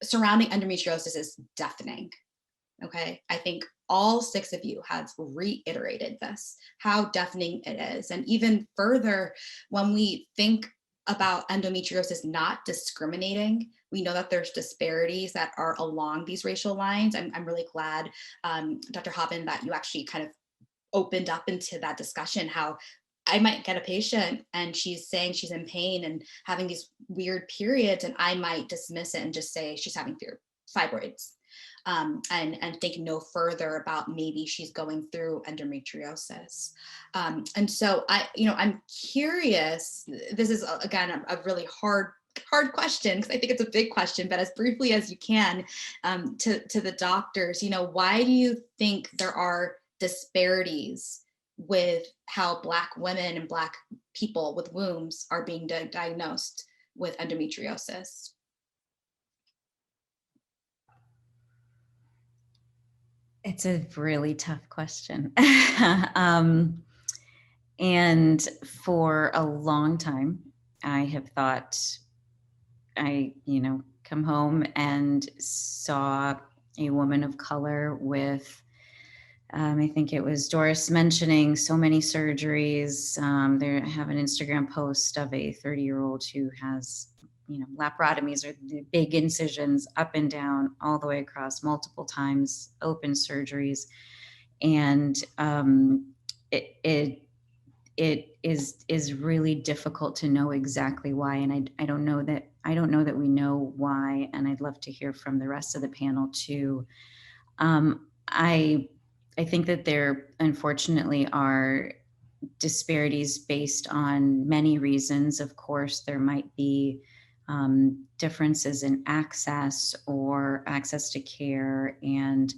surrounding endometriosis is deafening. Okay, I think all 6 of you have reiterated this, how deafening it is. And even further, when we think about endometriosis not discriminating, we know that there's disparities that are along these racial lines. I'm really glad, Dr. Haben, that you actually kind of opened up into that discussion, how I might get a patient and she's saying she's in pain and having these weird periods, and I might dismiss it and just say she's having fibroids. And think no further about maybe she's going through endometriosis. And so I'm curious, this is again, a really hard question, because I think it's a big question, but as briefly as you can, to the doctors, why do you think there are disparities with how Black women and Black people with wombs are being diagnosed with endometriosis? It's a really tough question. And for a long time, I have thought, come home and saw a woman of color with, I think it was Doris mentioning so many surgeries. They have an Instagram post of a 30-year-old who has laparotomies, or the big incisions up and down all the way across, multiple times, open surgeries. And it is really difficult to know exactly why. And I don't know that we know why. And I'd love to hear from the rest of the panel too. I think that there unfortunately are disparities based on many reasons. Of course, there might be differences in access to care, and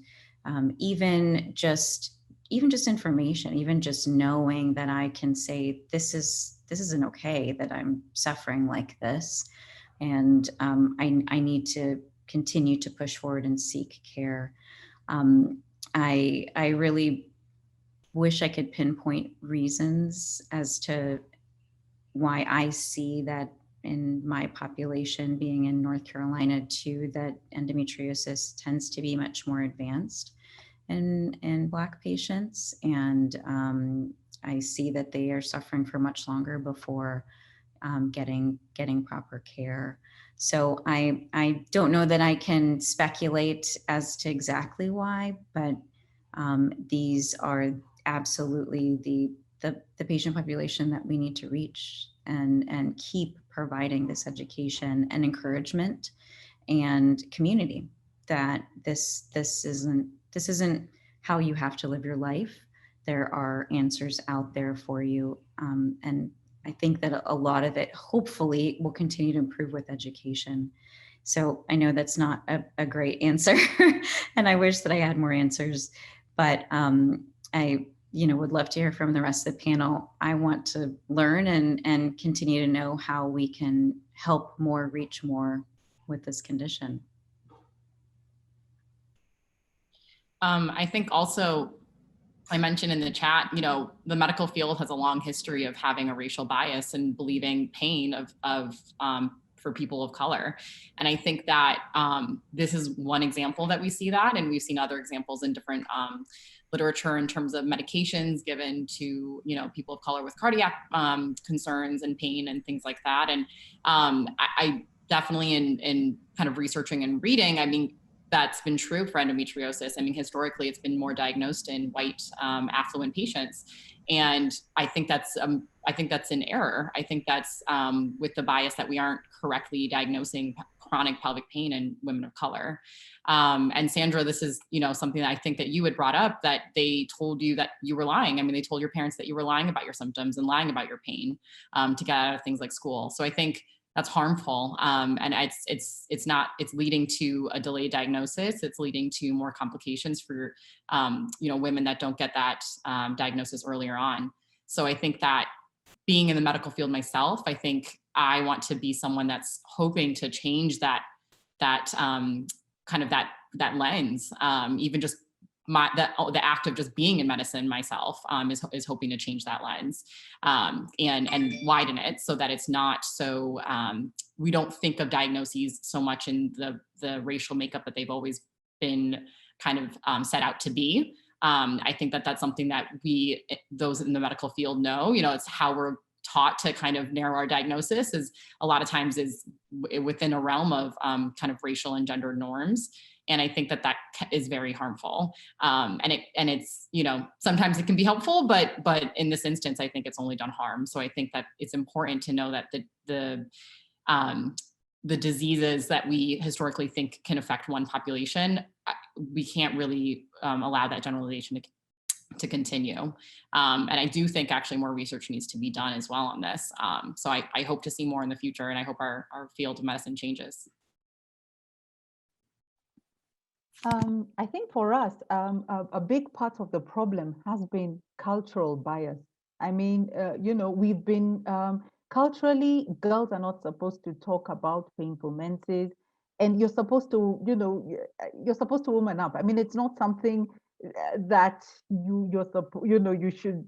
even just information, even just knowing that I can say this isn't okay, that I'm suffering like this, and I need to continue to push forward and seek care. I really wish I could pinpoint reasons as to why I see that in my population, being in North Carolina too, that endometriosis tends to be much more advanced in Black patients. And I see that they are suffering for much longer before getting proper care. So I don't know that I can speculate as to exactly why, but these are absolutely the patient population that we need to reach and keep providing this education and encouragement and community, that this isn't how you have to live your life. There are answers out there for you. And I think that a lot of it hopefully will continue to improve with education. So I know that's not a great answer and I wish that I had more answers, but I would love to hear from the rest of the panel. I want to learn and continue to know how we can help more, reach more with this condition. I think also, I mentioned in the chat, the medical field has a long history of having a racial bias and believing pain for people of color. And I think that this is one example that we see that, and we've seen other examples in different literature in terms of medications given to people of color with cardiac concerns and pain and things like that. And I definitely in kind of researching and reading, I mean, that's been true for endometriosis. I mean, historically, it's been more diagnosed in white affluent patients, and I think that's an error. I think that's with the bias that we aren't correctly diagnosing chronic pelvic pain in women of color. And Sandra, this is something that I think that you had brought up, that they told you that you were lying. I mean, they told your parents that you were lying about your symptoms and lying about your pain to get out of things like school. So I think that's harmful. And it's leading to a delayed diagnosis. It's leading to more complications for, women that don't get that diagnosis earlier on. So I think that being in the medical field myself, I think I want to be someone that's hoping to change that kind of that lens, even just the act of just being in medicine myself is hoping to change that lens and widen it so that it's not so, we don't think of diagnoses so much in the racial makeup that they've always been kind of set out to be. I think that that's something that those in the medical field know, it's how we're taught to kind of narrow our diagnosis is a lot of times is within a realm of kind of racial and gender norms. And I think that is very harmful. And it's, sometimes it can be helpful, but in this instance, I think it's only done harm. So I think that it's important to know that the diseases that we historically think can affect one population, we can't really allow that generalization to continue. And I do think actually more research needs to be done as well on this. So I hope to see more in the future, and I hope our field of medicine changes. I think for us, a big part of the problem has been cultural bias. I mean, we've been culturally, girls are not supposed to talk about painful menses, and you're supposed to, you're supposed to woman up. I mean, it's not something that you should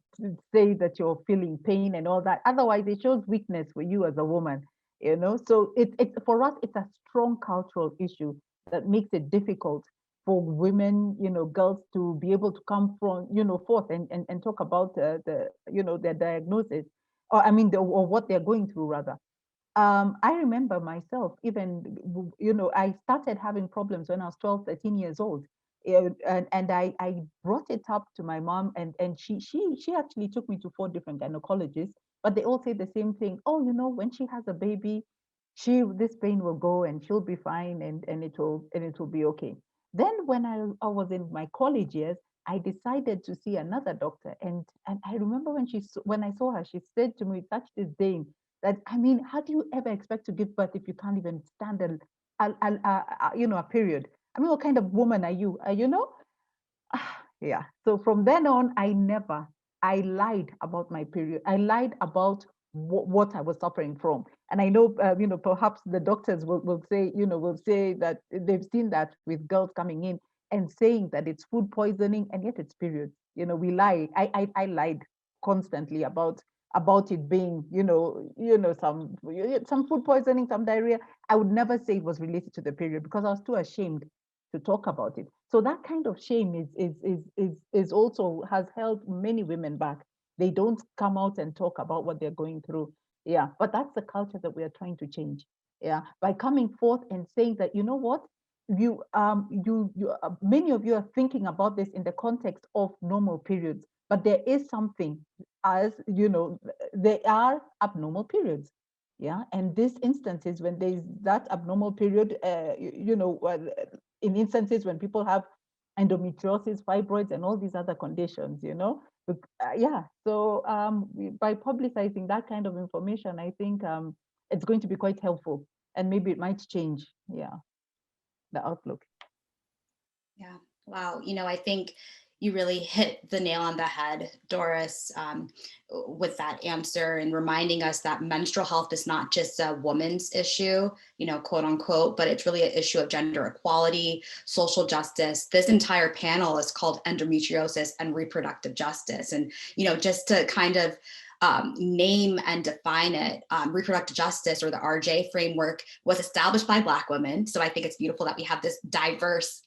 say that you're feeling pain and all that. Otherwise, it shows weakness for you as a woman. So it's for us, it's a strong cultural issue that makes it difficult for women, girls to be able to come from, forth and talk about their diagnosis, or what they're going through rather. I remember myself, even, I started having problems when I was 12, 13 years old. And I brought it up to my mom, and she actually took me to 4 different gynecologists, but they all say the same thing. Oh, when she has a baby, this pain will go and she'll be fine, and it will be okay. Then when I was in my college years, I decided to see another doctor, and I remember when I saw her, she said to me with such disdain that, I mean, how do you ever expect to give birth if you can't even stand a period? I mean, what kind of woman are you? Yeah. So from then on, I lied about my period. I lied about what I was suffering from. And I know, perhaps the doctors will say that they've seen that with girls coming in and saying that it's food poisoning, and yet it's periods. We lie. I lied constantly about it being, some food poisoning, some diarrhea. I would never say it was related to the period because I was too ashamed to talk about it. So that kind of shame is also has held many women back. They don't come out and talk about what they're going through. Yeah, but that's the culture that we are trying to change. Yeah, by coming forth and saying that, you know what, many of you are thinking about this in the context of normal periods, but there is something, as there are abnormal periods. Yeah, and these instances when there's that abnormal period, in instances when people have endometriosis, fibroids, and all these other conditions, yeah. So by publicizing that kind of information, I think it's going to be quite helpful, and maybe it might change, yeah, the outlook. Yeah. Wow. I think you really hit the nail on the head, Doris, with that answer, and reminding us that menstrual health is not just a woman's issue, quote unquote, but it's really an issue of gender equality, social justice. This entire panel is called Endometriosis and Reproductive Justice. And, just to kind of name and define it, reproductive justice, or the RJ framework, was established by Black women. So I think it's beautiful that we have this diverse,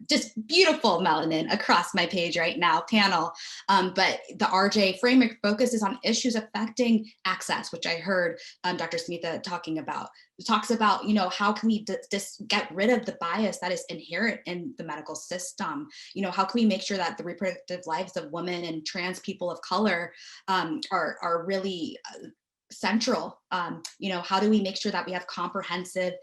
just beautiful melanin across my page right now panel. But the RJ framework focuses on issues affecting access, which I heard Dr. Smitha talking about. It talks about, how can we just get rid of the bias that is inherent in the medical system? How can we make sure that the reproductive lives of women and trans people of color are really central? How do we make sure that we have comprehensive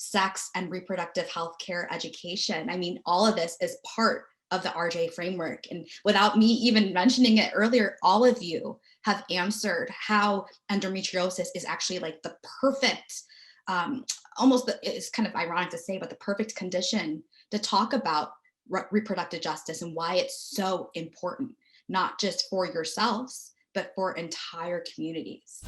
sex and reproductive health care education? I mean, all of this is part of the RJ framework. And without me even mentioning it earlier, all of you have answered how endometriosis is actually like the perfect, it's kind of ironic to say, but the perfect condition to talk about reproductive justice and why it's so important, not just for yourselves, but for entire communities.